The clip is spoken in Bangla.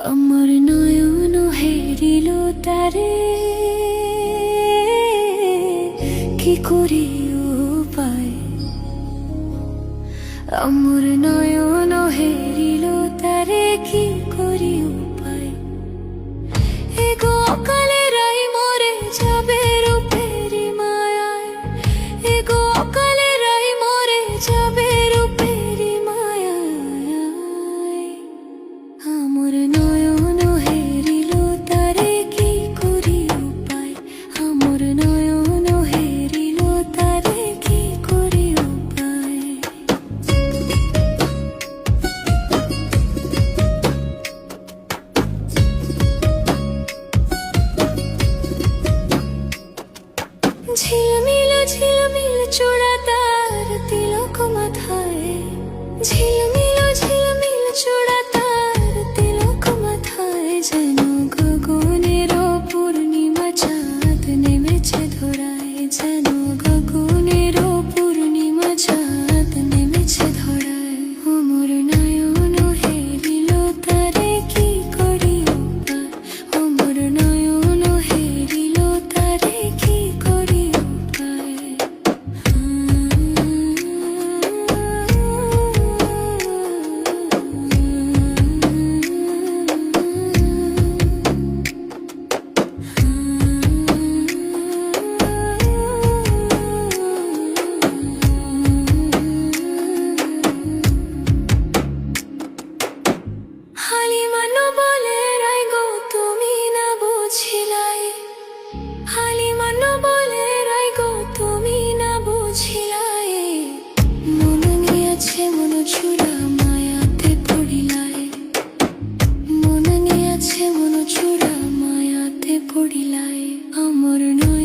আমার নয়ন হেরিল তারে, কি করি উপায়। আমার নয়ন হেরিল তারে, কি করি উপায়। এগো অকালেরাই মরে যাবে রূপেরি মায়ায়, এগো অকালেরাই মরে যাবে রূপেরি মায়ায়। আমার নয়ন হেরিল তারে, কি করি উপায়। আমার নয়ন হেরিল তারে, কি করি উপায়। ঝিলমিল ঝিলমিল চূড়া তার তিলক মাথায়, ঝিলমিল ঝিলমিল চূড়া তার তিলক মাথায়। যেন গগনের পূর্ণিমা চাঁদ নেমেছে ধরায়, যেন গগনের পূর্ণিমা চাঁদ নেমেছে ধরায়। আমার নয়ন হেরিল তারে, কি করি উপায়। আমার নয়ন হেরিল তারে, কি করি উপায়। হালিমানো বলে রাই গো তুমি না বুঝিলাই, হালিমানো বলে রাই গো তুমি না বুঝিলাই। মন নিয়েছে মন চূড়া মায়াতে পড়িলাই, মন নিয়েছে মন চূড়া মায়াতে পড়িলাই। আমার নয়